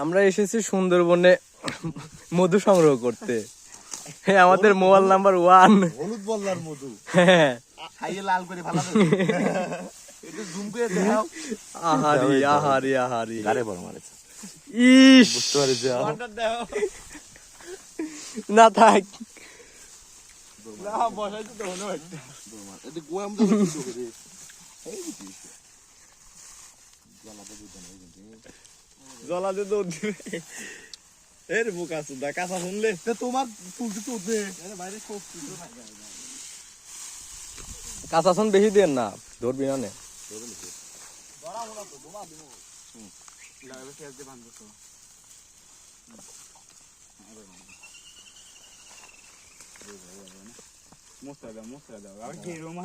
আমরা এসেছি সুন্দরবনে মধু সংগ্রহ করতে। আমাদের মোবাইল নাম্বার 1 হলুদ বল্লার মধু। হ্যাঁ খাইয়ে লাল করে ভালো একটু জুম করে দেখাও। আহারি আহারি আহারি গারে বড় মারেছে। ইস বুঝতে পারিস না থাক না বসাইতে তো হলো একটা এটা গোয়াম তো ঢুকে রে এই কি জলাতে দৌড় দিবে এর বুকা সুদা কাঁচা শুনলে তোমার তুলতে তো দে বাইরে সব তুলতে থাকে কাঁচা শুন বেশি দেন না ধরবি না নে ধরা হলো তো ঘুমা দিব লাগবে পেঁয়াজ দিয়ে বাঁধবো তো মোস্তা দাও আর কি রোমা